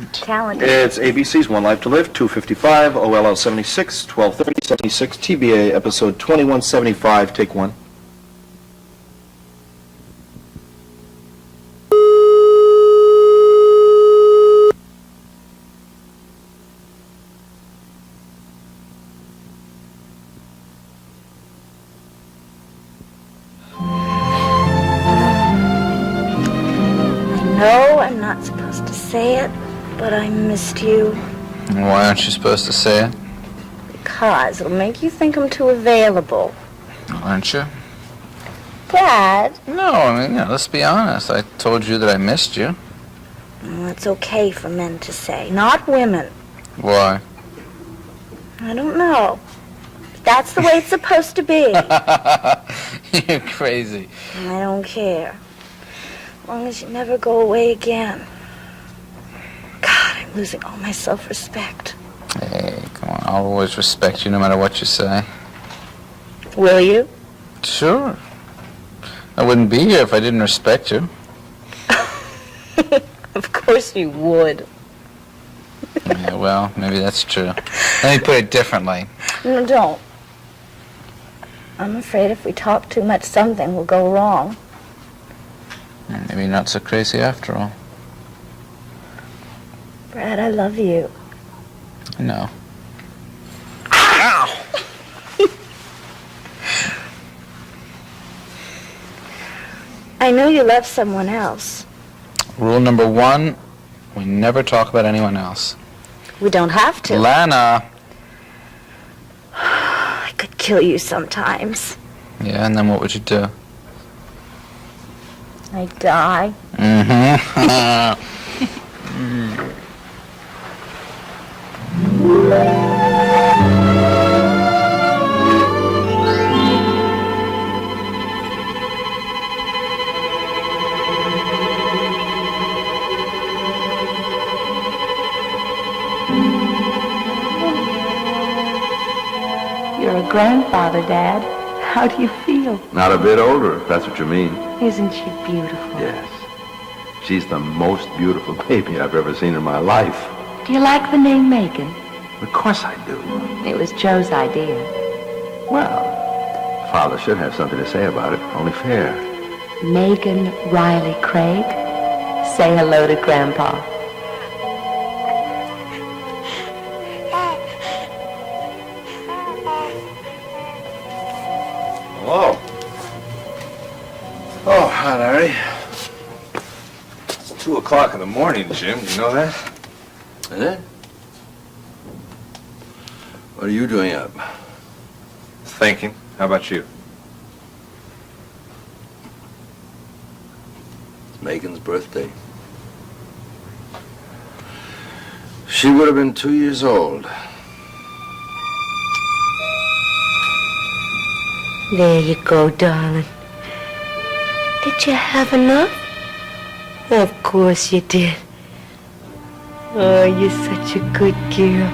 Talent. It's ABC's One Life to Live, 255, OLL 76, 1230, 76, TBA, episode 2175, take one. No, I'm not supposed to say it, but I missed you. Why aren't you supposed to say it? Because it'll make you think I'm too available. Aren't you? Dad? No, I mean, let's be honest. I told you that I missed you. Well, it's okay for men to say, not women. Why? I don't know. That's the way it's supposed to be. You're crazy. I don't care. As long as you never go away again. God, I'm losing all my self-respect. Hey, come on. I'll always respect you no matter what you say. Will you? Sure. I wouldn't be here if I didn't respect you. Of course you would. Yeah, well, maybe that's true. Let me put it differently. No, don't. I'm afraid if we talk too much, something will go wrong. Maybe you're not so crazy after all. Brad, I love you. No. Ow! I know you love someone else. Rule number 1, we never talk about anyone else. We don't have to. Lana! I could kill you sometimes. Yeah, and then what would you do? I'd die. Mm-hmm. You're a grandfather, Dad. How do you feel? Not a bit older, if that's what you mean. Isn't she beautiful? Yes. She's the most beautiful baby I've ever seen in my life. Do you like the name Megan? Of course I do. It was Joe's idea. Well, father should have something to say about it. Only fair. Megan Riley Craig. Say hello to Grandpa. Hello. Oh, hi, Larry. It's 2 o'clock in the morning, Jim. You know that? Is it? What are you doing up? Thinking. How about you? It's Megan's birthday. She would have been 2 years old. There you go, darling. Did you have enough? Of course you did. Oh, you're such a good girl.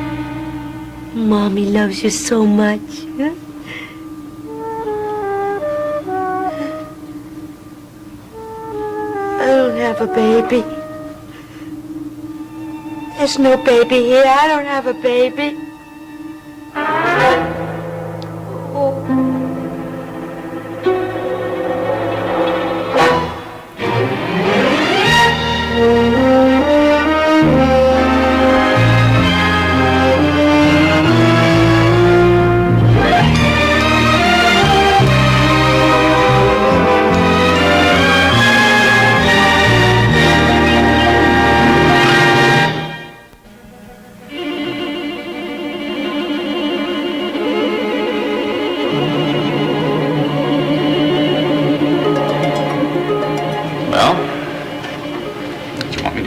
Mommy loves you so much. Huh? I don't have a baby. There's no baby here. I don't have a baby. Oh.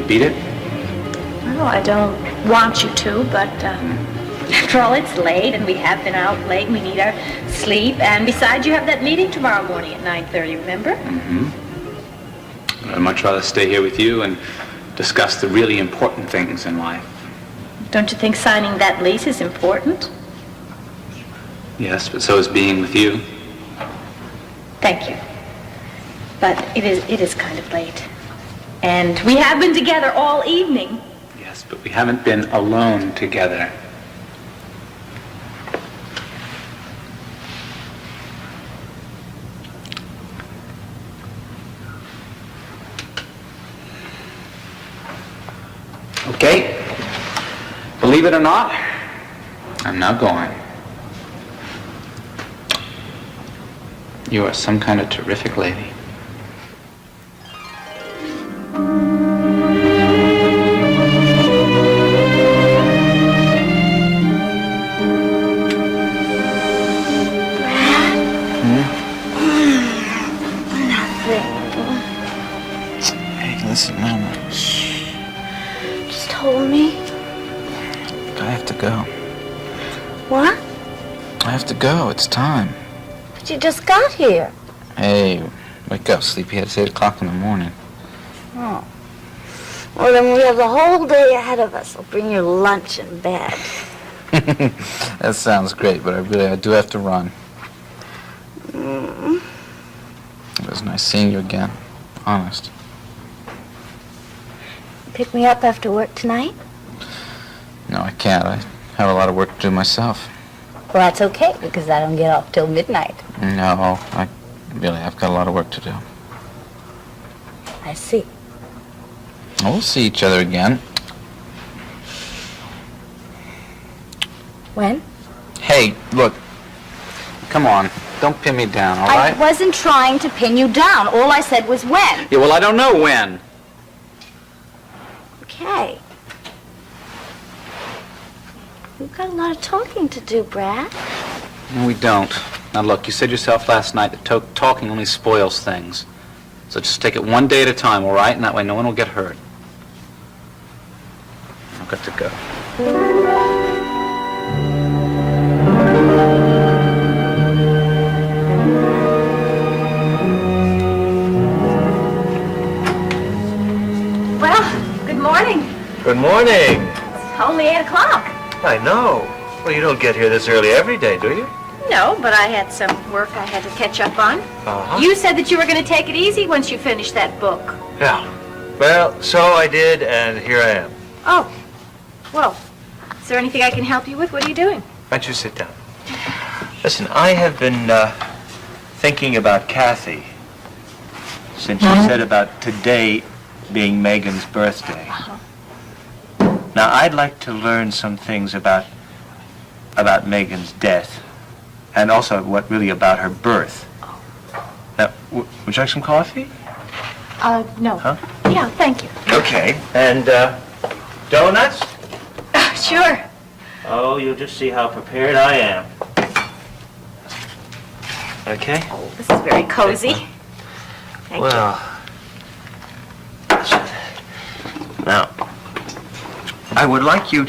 Beat it? Well, I don't want you to, but after all, it's late, and we have been out late, and we need our sleep. And besides, you have that meeting tomorrow morning at 9:30, remember? Mm-hmm. I'd much rather stay here with you and discuss the really important things in life. Don't you think signing that lease is important? Yes, but so is being with you. Thank you. But it is kind of late. And we have been together all evening. Yes, but we haven't been alone together. Okay. Believe it or not, I'm not going. You are some kind of terrific lady. Hey, listen, Mama. Just hold me. I have to go. What? I have to go. It's time. But you just got here. Hey, wake up, sleepyhead. It's 8 o'clock in the morning. Oh. Well, then we have the whole day ahead of us. I'll bring you lunch in bed. That sounds great, but I do have to run. Mm. It was nice seeing you again. Honest. Pick me up after work tonight? No, I can't. I have a lot of work to do myself. Well, that's okay, because I don't get off till midnight. No, I've got a lot of work to do. I see. We'll see each other again. When? Hey, look. Come on. Don't pin me down, all I right? wasn't trying to pin you down. All I said was when. Yeah, well, I don't know when. Okay. We've got a lot of talking to do, Brad. No, we don't. Now, look, you said yourself last night that talking only spoils things. So just take it one day at a time, all right? And that way no one will get hurt. I've got to go. Well, good morning. Good morning. It's only 8 o'clock. I know. Well, you don't get here this early every day, do you? No, but I had some work I had to catch up on. Uh-huh. You said that you were going to take it easy once you finished that book. Yeah. Well, so I did, and here I am. Oh, well, is there anything I can help you with? What are you doing? Why don't you sit down? Listen, I have been thinking about Kathy since you said about today being Megan's birthday. Now, I'd like to learn some things about Megan's death, and also what really about her birth. Now, would you like some coffee? No. Huh? Yeah, thank you. Okay. And donuts? Sure. Oh, you'll just see how prepared I am. Okay? Oh, this is very cozy. Thank you. Well, now, I'd like you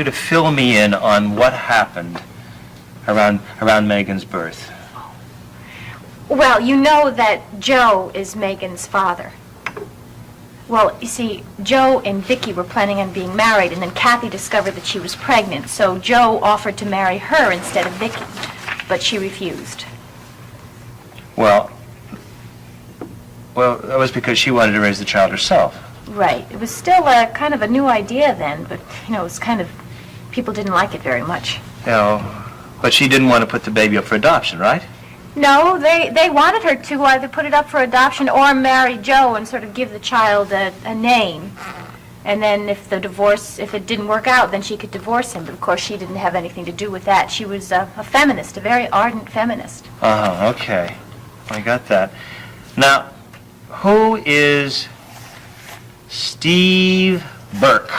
to fill me in on what happened around Megan's birth. Well, you know that Joe is Megan's father. Well, you see, Joe and Vicky were planning on being married, and then Kathy discovered that she was pregnant, so Joe offered to marry her instead of Vicky, but she refused. Well, that was because she wanted to raise the child herself. Right. It was still a kind of a new idea then, but, it was kind of, people didn't like it very much. You know, but she didn't want to put the baby up for adoption, right? No, they wanted her to either put it up for adoption or marry Joe and sort of give the child a name. And then if it didn't work out, then she could divorce him. But of course, she didn't have anything to do with that. She was a feminist, a very ardent feminist. Uh-huh, okay. I got that. Now, who is Steve Burke?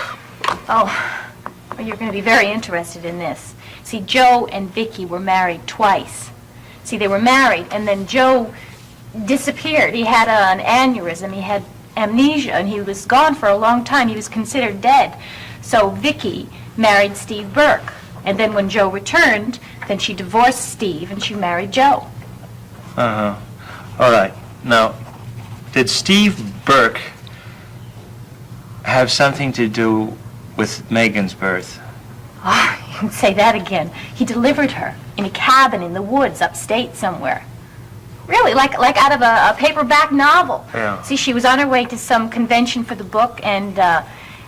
Oh, well, you're going to be very interested in this. See, Joe and Vicky were married twice. See, they were married, and then Joe disappeared. He had an aneurysm. He had amnesia, and he was gone for a long time. He was considered dead. So Vicky married Steve Burke. And then when Joe returned, then she divorced Steve, and she married Joe. Uh-huh. All right. Now, did Steve Burke have something to do with Megan's birth? Ah, you can say that again. He delivered her in a cabin in the woods upstate somewhere. Really, like out of a paperback novel. Yeah. See, she was on her way to some convention for the book, and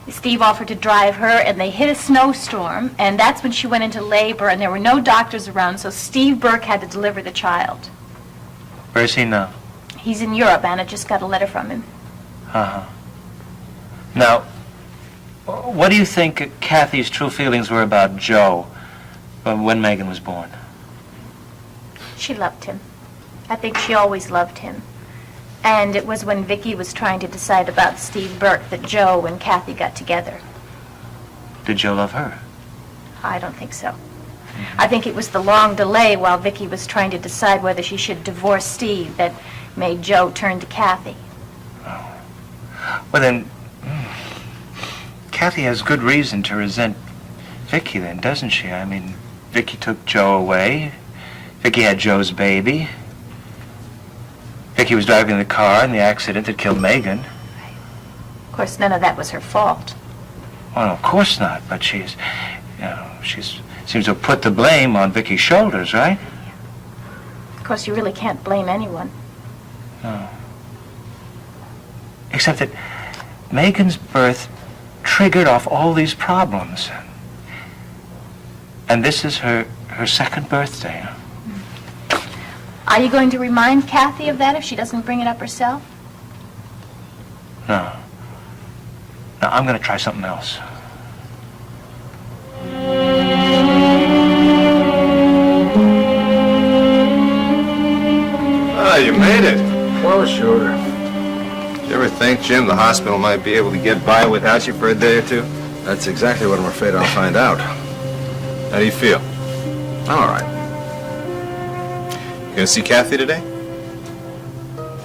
Steve offered to drive her, and they hit a snowstorm, and that's when she went into labor, and there were no doctors around, so Steve Burke had to deliver the child. Where is he now? He's in Europe. Anna just got a letter from him. Uh-huh. Now, what do you think Kathy's true feelings were about Joe when Megan was born? She loved him. I think she always loved him. And it was when Vicki was trying to decide about Steve Burke that Joe and Kathy got together. Did Joe love her? I don't think so. I think it was the long delay while Vicki was trying to decide whether she should divorce Steve that made Joe turn to Kathy. Oh. Well then, Kathy has good reason to resent Vicki then, doesn't she? I mean, Vicki took Joe away. Vicki had Joe's baby. Vicki was driving the car in the accident that killed Megan. Of course, none of that was her fault. Well, no, of course not, but she seems to have put the blame on Vicki's shoulders, right? Of course, you really can't blame anyone. No. Except that Megan's birth triggered off all these problems. And this is her second birthday, huh? Are you going to remind Kathy of that if she doesn't bring it up herself? No. No, I'm going to try something else. Ah, you made it. Well, sure. Did you ever think, Jim, the hospital might be able to get by without you for a day or two? That's exactly what I'm afraid I'll find out. How do you feel? All right. You gonna see Kathy today?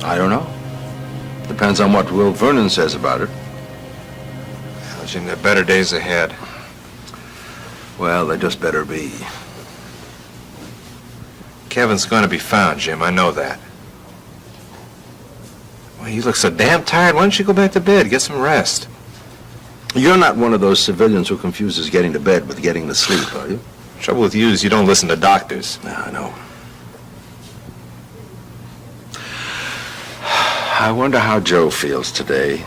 I don't know. Depends on what Will Vernon says about it. Well, Jim, there are better days ahead. Well, they just better be. Kevin's gonna be found, Jim. I know that. Well, you look so damn tired. Why don't you go back to bed? Get some rest. You're not one of those civilians who confuses getting to bed with getting to sleep, are you? The trouble with you is you don't listen to doctors. Yeah, I know. I wonder how Joe feels today.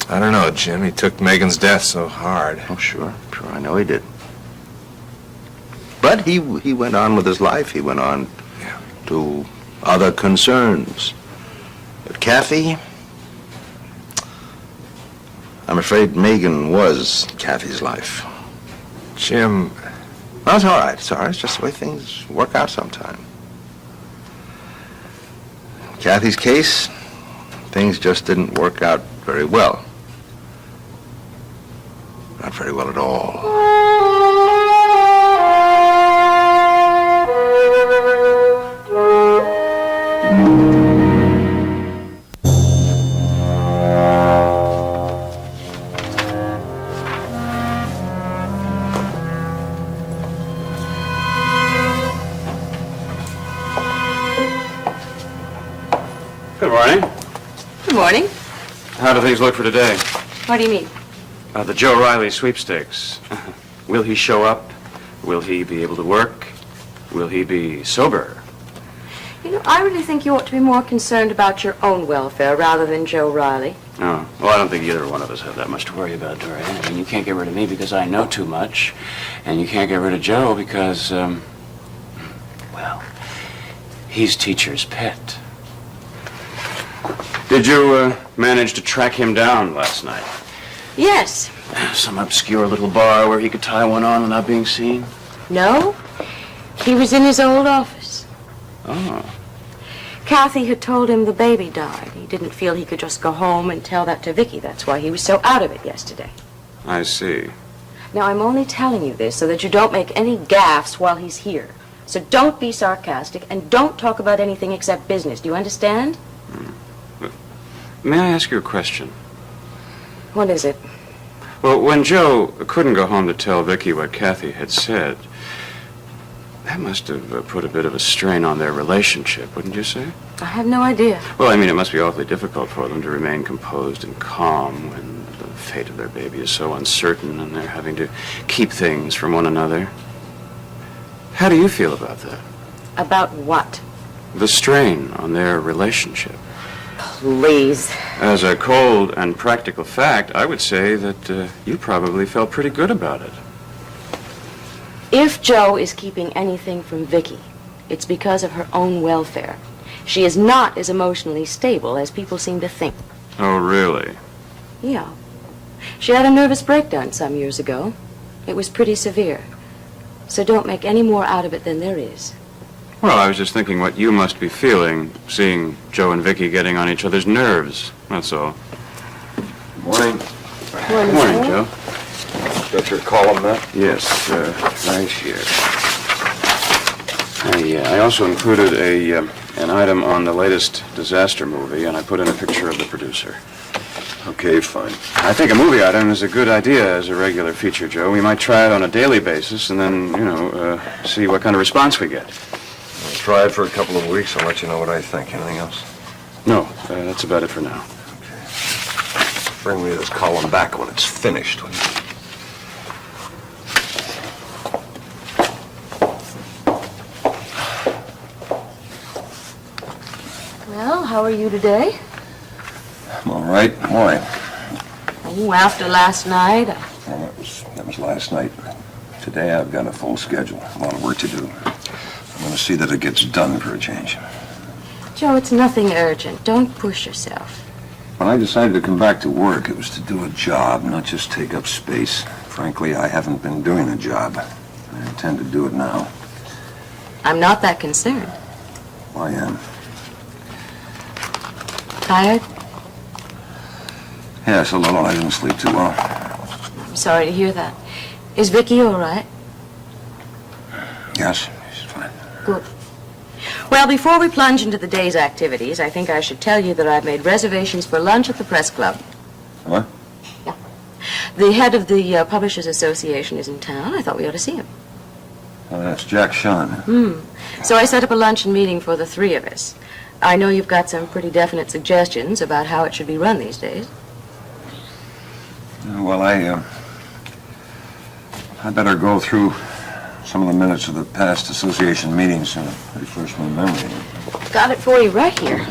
I don't know, Jim. He took Megan's death so hard. Oh, sure, I know he did. But he went on with his life. He went on to other concerns. But Kathy, I'm afraid Megan was Kathy's life. Jim... Well, it's all right. It's all right. It's just the way things work out sometime. In Kathy's case, things just didn't work out very well. Not very well at all. Good morning. Good morning. How do things look for today? What do you mean? The Joe Riley sweepstakes. Will he show up? Will he be able to work? Will he be sober? You know, I really think you ought to be more concerned about your own welfare rather than Joe Riley. Oh, well, I don't think either one of us have that much to worry about, Dory. I mean, you can't get rid of me because I know too much, and you can't get rid of Joe because, well, he's teacher's pet. Did you manage to track him down last night? Yes. Some obscure little bar where he could tie one on without being seen? No. He was in his old office. Oh. Kathy had told him the baby died. He didn't feel he could just go home and tell that to Vicki. That's why he was so out of it yesterday. I see. Now, I'm only telling you this so that you don't make any gaffes while he's here. So don't be sarcastic and don't talk about anything except business. Do you understand? May I ask you a question? What is it? Well, when Joe couldn't go home to tell Vicki what Kathy had said, that must have put a bit of a strain on their relationship, wouldn't you say? I have no idea. Well, I mean, it must be awfully difficult for them to remain composed and calm when the fate of their baby is so uncertain and they're having to keep things from one another. How do you feel about that? About what? The strain on their relationship. please. As a cold and practical fact, I would say that you probably felt pretty good about it. If Joe is keeping anything from Vicky, it's because of her own welfare. She is not as emotionally stable as people seem to think. Oh, really? Yeah. She had a nervous breakdown some years ago. It was pretty severe. So don't make any more out of it than there is. Well, I was just thinking what you must be feeling, seeing Joe and Vicky getting on each other's nerves. That's all. Morning. Good morning, Joe. Got your column, Matt? Yes, right here. I also included an item on the latest disaster movie, and I put in a picture of the producer. Okay, fine. I think a movie item is a good idea as a regular feature, Joe. We might try it on a daily basis and then, see what kind of response we get. I'll try it for a couple of weeks. I'll let you know what I think. Anything else? No, that's about it for now. Okay. Bring me this column back when it's finished, will you? Well, how are you today? I'm all right. Why? Oh, after last night, Well, that was last night. Today I've got a full schedule. A lot of work to do. I'm going to see that it gets done for a change. Joe, it's nothing urgent. Don't push yourself. When I decided to come back to work, it was to do a job, not just take up space. Frankly, I haven't been doing a job. I intend to do it now. I'm not that concerned. I am. Tired? Yes, a little. I didn't sleep too well. I'm sorry to hear that. Is Vicky all right? Yes, she's fine. Good. Well, before we plunge into the day's activities, I think I should tell you that I've made reservations for lunch at the press club. What? Yeah. The head of the Publishers Association is in town. I thought we ought to see him. Oh, that's Jack Sean. So I set up a luncheon meeting for the three of us. I know you've got some pretty definite suggestions about how it should be run these days. Well, I better go through some of the minutes of the past association meetings and refresh my memory. Got it for you right here.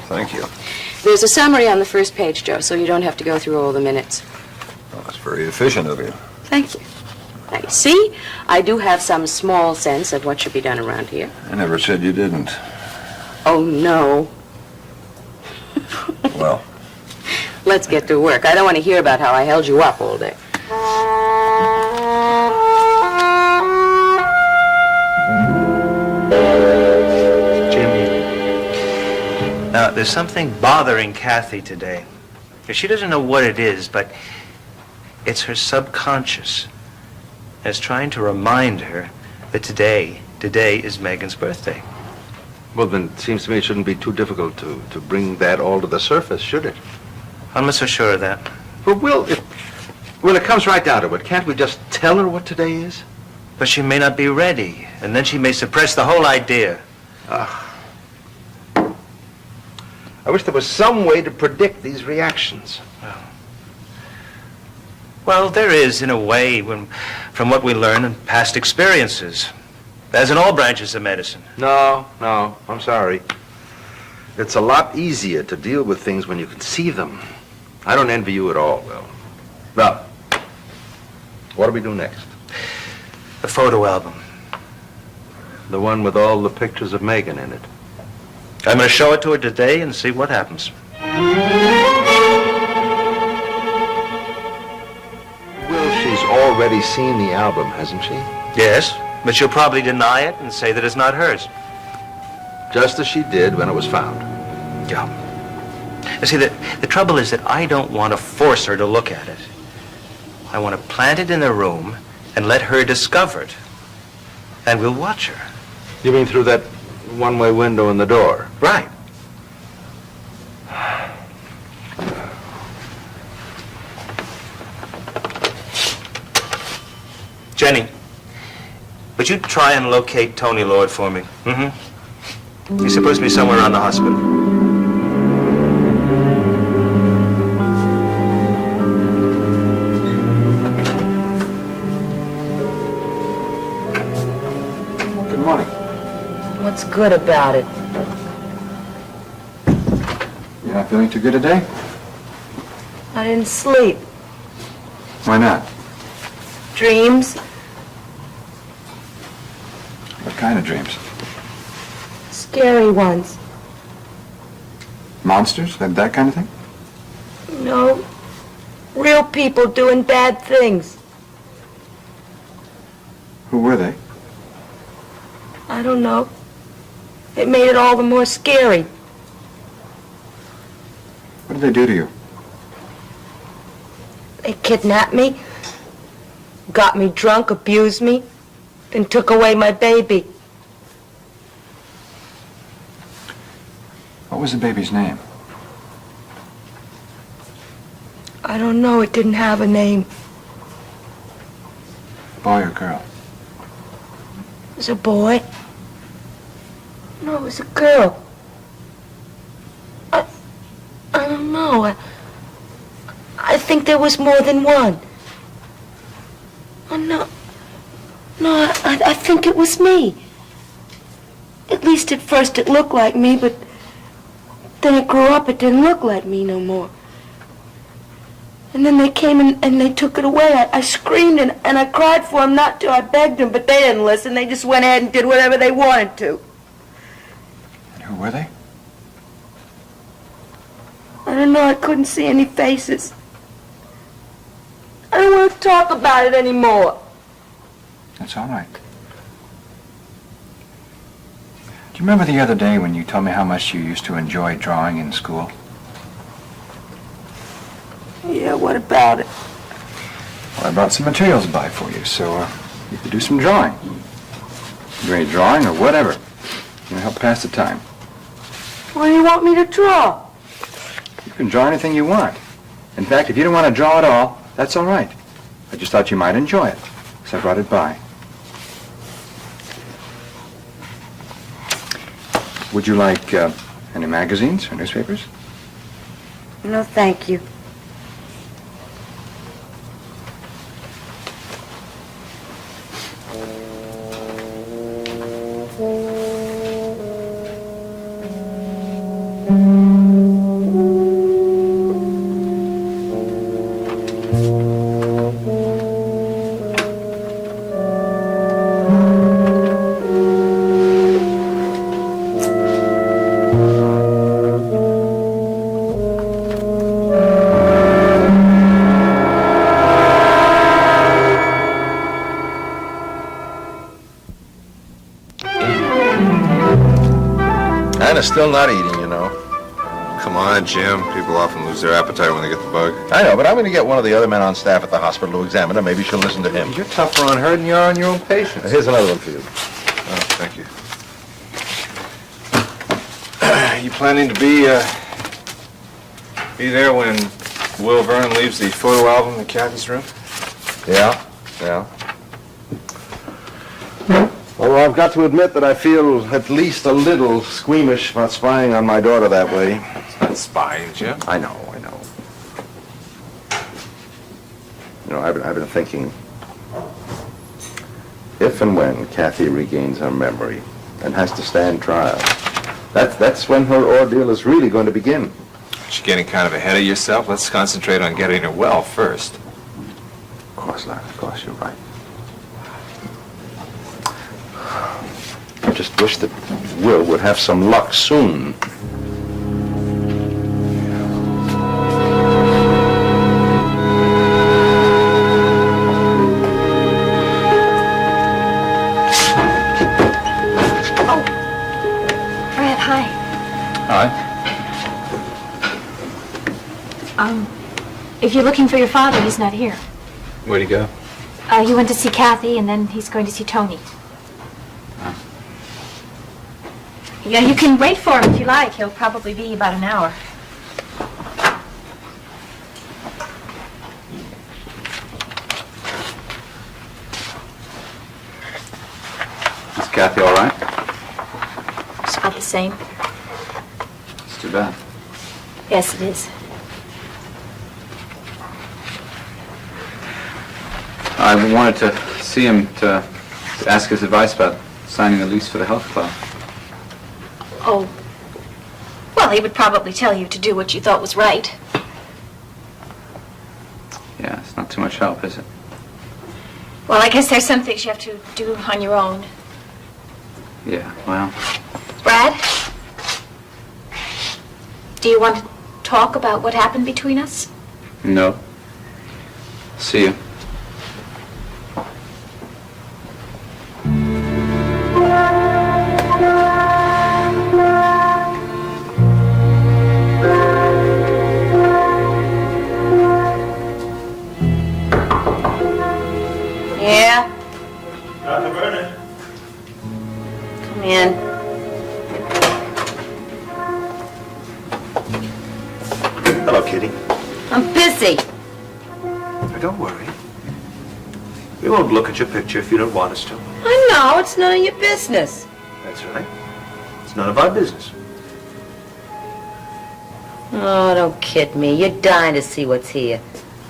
Thank you. There's a summary on the first page, Joe, so you don't have to go through all the minutes. Well, that's very efficient of you. Thank you. Now, you see, I do have some small sense of what should be done around here. I never said you didn't. Oh, no. Well, Let's get to work. I don't want to hear about how I held you up all day. Jimmy. Now, there's something bothering Kathy today. She doesn't know what it is, but it's her subconscious. It's trying to remind her that today is Megan's birthday. Well, then it seems to me it shouldn't be too difficult to bring that all to the surface, should it? I'm not so sure of that. Well, when it comes right down to it, can't we just tell her what today is? But she may not be ready, and then she may suppress the whole idea. I wish there was some way to predict these reactions. Well, there is, in a way, from what we learn in past experiences, as in all branches of medicine. No, I'm sorry. It's a lot easier to deal with things when you can see them. I don't envy you at all, Will. Well, what do we do next? The photo album. The one with all the pictures of Megan in it. I'm going to show it to her today and see what happens. Will, she's already seen the album, hasn't she? Yes, but she'll probably deny it and say that it's not hers. Just as she did when it was found. Yeah. You see, the trouble is that I don't want to force her to look at it. I want to plant it in the room and let her discover it. And we'll watch her. You mean through that one-way window in the door? Right. Jenny, would you try and locate Tony Lord for me? Mm-hmm. He's supposed to be somewhere around the hospital. good morning. What's good about it? You're not feeling too good today? I didn't sleep. Why not? Dreams? What kind of dreams? Scary ones. Monsters? That kind of thing? No. Real people doing bad things. Who were they? I don't know. It made it all the more scary. What did they do to you? They kidnapped me, got me drunk, abused me, then took away my baby. What was the baby's name? I don't know. It didn't have a name. Boy or girl? It was a boy. No, it was a girl. I don't know. I think there was more than one. Oh, no. No, I think it was me. At least at first it looked like me, but then it grew up, it didn't look like me no more. And then they came and they took it away. I screamed and I cried for them not to. I begged them, but they didn't listen. They just went ahead and did whatever they wanted to. And who were they? I don't know. I couldn't see any faces. I don't want to talk about it anymore. That's all right. Do you remember the other day when you told me how much you used to enjoy drawing in school? Yeah, what about it? Well, I brought some materials by for you, so you could do some drawing. Do any drawing or whatever. You know, help pass the time. What do you want me to draw? You can draw anything you want. In fact, if you don't want to draw at all, that's all right. I just thought you might enjoy it, so I brought it by. Would you like any magazines or newspapers? No, thank you. Anna's still not eating, you know. Come on, Jim. People often lose their appetite when they get the bug. I know, but I'm going to get one of the other men on staff at the hospital to examine her. Maybe she'll listen to him. You're tougher on her than you are on your own patients. Here's another one for you. Oh, thank you. You planning to be there when Will Vernon leaves the photo album in Kathy's room? Yeah. Although I've got to admit that I feel at least a little squeamish about spying on my daughter that way. It's not spying, Jim. I know. You know, I've been thinking, if and when Kathy regains her memory and has to stand trial, that's when her ordeal is really going to begin. You're getting kind of ahead of yourself. Let's concentrate on getting her well first. Of course, Larry. Of course, you're right. I just wish that Will would have some luck soon. Brad, hi. Hi. If you're looking for your father, he's not here. Where'd he go? He went to see Kathy, and then he's going to see Tony. Yeah, you can wait for him if you like. He'll probably be about an hour. Is Kathy all right? It's about the same. It's too bad. Yes, it is. I wanted to see him to ask his advice about signing the lease for the health club. Oh. Well, Well, he would probably tell you to do what you thought was right. Yeah, it's not too much help, is it? Well, I guess there's some things you have to do on your own. Yeah, well, Brad? Do you want to talk about what happened between us? no. See you. Yeah? Dr. Vernon. Come in. Hello, Kitty. I'm busy. Now, don't worry. We won't look at your picture if you don't want us to. I know, it's none of your business. That's right. It's none of our business. Oh, don't kid me. You're dying to see what's here.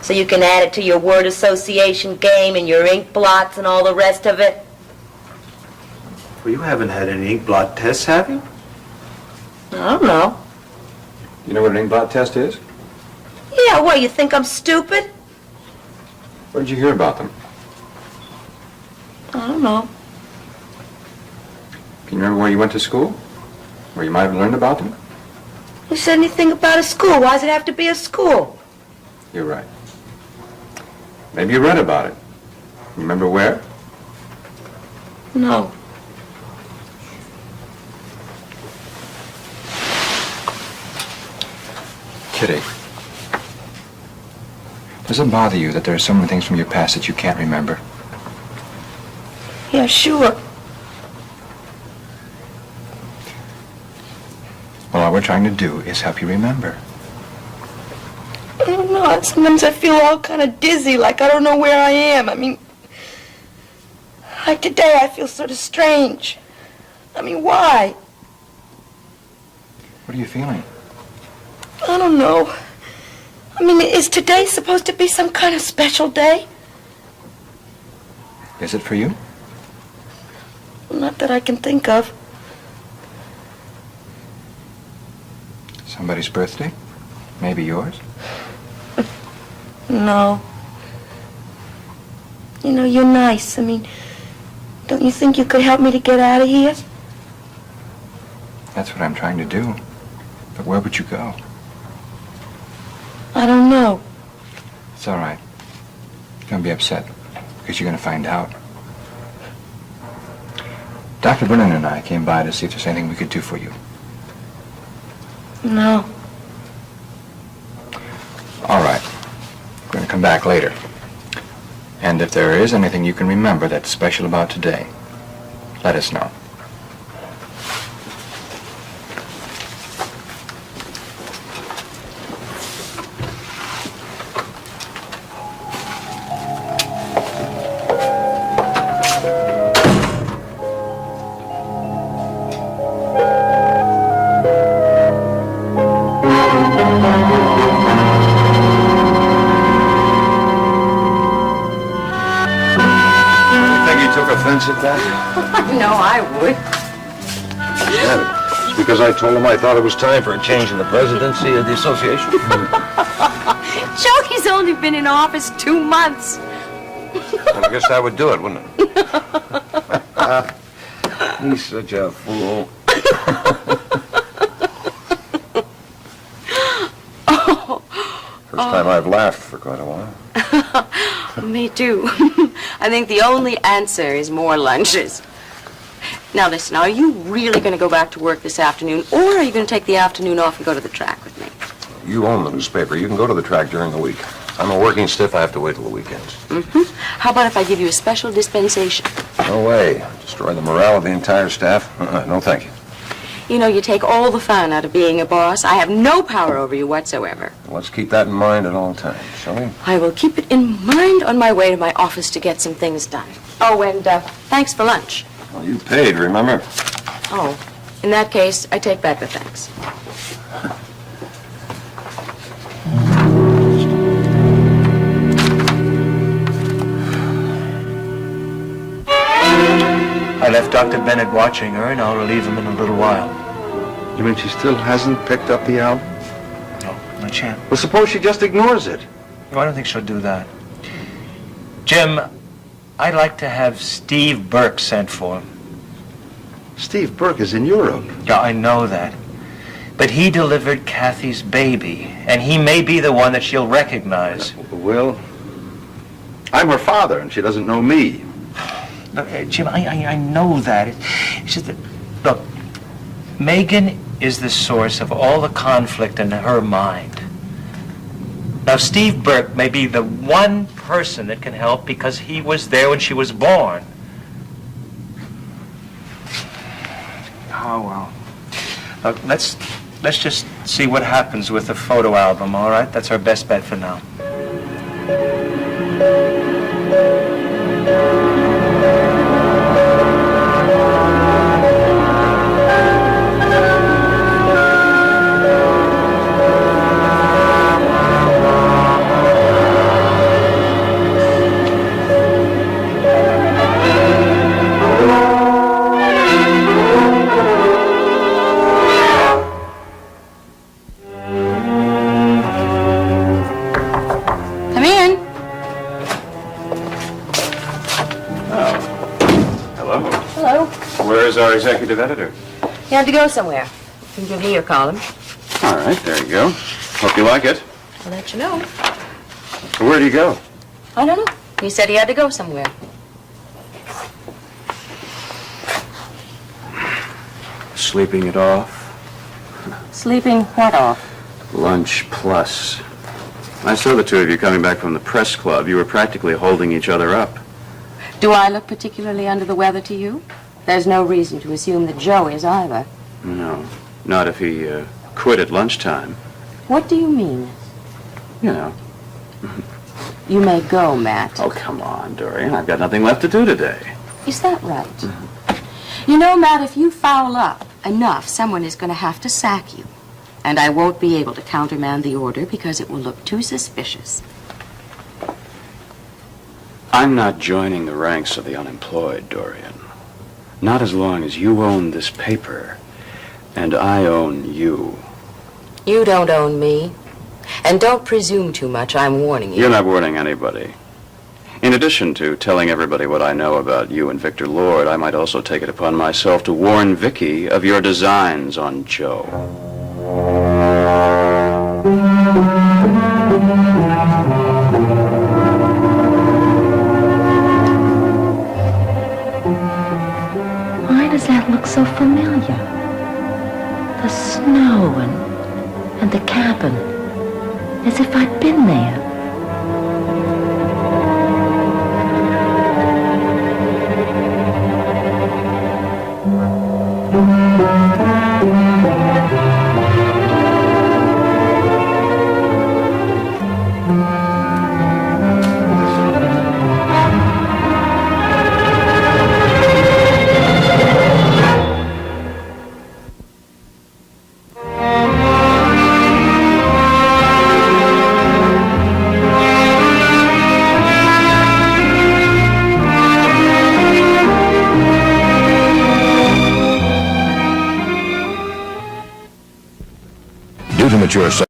So you can add it to your word association game and your ink blots and all the rest of it? Well, you haven't had any ink blot tests, have you? I don't know. You know what an ink blot test is? Yeah, what, you think I'm stupid? Where did you hear about them? I don't know. Can you remember where you went to school? Where you might have learned about them? Who said anything about a school? Why does it have to be a school? You're right. Maybe you read about it. Remember where? No. Kitty. Does it bother you that there are so many things from your past that you can't remember? Yeah, sure. Well, all we're trying to do is help you remember. I don't know. Sometimes I feel all kind of dizzy, like I don't know where I am. I mean, like today I feel sort of strange. I mean, why? What are you feeling? I don't know. I mean, is today supposed to be some kind of special day? Is it for you? Not that I can think of. Somebody's birthday? Maybe yours? No. You know, you're nice. I mean, don't you think you could help me to get out of here? That's what I'm trying to do. But where would you go? I don't know. It's all right. Don't be upset, because you're going to find out. Dr. Brennan and I came by to see if there's anything we could do for you. No. All right. We're going to come back later. And if there is anything you can remember that's special about today, let us know. At that? No, I would. Yeah, it's because I told him I thought it was time for a change in the presidency of the association. Joey's only been in office 2 months. Well, I guess that would do it, wouldn't it? He's such a fool. First time I've laughed for quite a while. Me too. I think the only answer is more lunches. Now listen, are you really going to go back to work this afternoon, or are you going to take the afternoon off and go to the track with me? You own the newspaper. You can go to the track during the week. I'm a working stiff. I have to wait till the weekends. How about if I give you a special dispensation? No way. Destroy the morale of the entire staff? No, thank you. You know, you take all the fun out of being a boss. I have no power over you whatsoever. Let's keep that in mind at all times, shall we? I will keep it in mind on my way to my office to get some things done. Oh, and thanks for lunch. Well, you paid, remember? Oh, in that case, I take back the thanks. I left Dr. Bennett watching her, and I'll relieve him in a little while. You mean she still hasn't picked up the album? No, not yet. Well, suppose she just ignores it. No, I don't think she'll do that. Jim, I'd like to have Steve Burke sent for. Steve Burke is in Europe. Yeah, I know that. But he delivered Kathy's baby, and he may be the one that she'll recognize. Well, I'm her father, and she doesn't know me. Look, Jim, I know that. It's just that, look, Megan is the source of all the conflict in her mind. Now, Steve Burke may be the one person that can help because he was there when she was born. Oh, well. Look, let's just see what happens with the photo album, all right? That's our best bet for now. Where's our executive editor? You had to go somewhere. You can give me your column. All right, there you go. Hope you like it. I'll let you know. Where'd he go? I don't know. He said he had to go somewhere. Sleeping it off. Sleeping what off? Lunch plus. I saw the two of you coming back from the press club. You were practically holding each other up. Do I look particularly under the weather to you? There's no reason to assume that Joe is either. No, not if he quit at lunchtime. What do you mean? You know. You may go, Matt. Oh, come on, Dorian. I've got nothing left to do today. Is that right? You know, Matt, if you foul up enough, someone is going to have to sack you. And I won't be able to countermand the order because it will look too suspicious. I'm not joining the ranks of the unemployed, Dorian. Not as long as you own this paper and I own you. You don't own me. And don't presume too much, I'm warning you. You're not warning anybody. In addition to telling everybody what I know about you and Victor Lord, I might also take it upon myself to warn Vicky of your designs on Joe. Why does that look so familiar? The snow and the cabin, as if I'd been there. Due to mature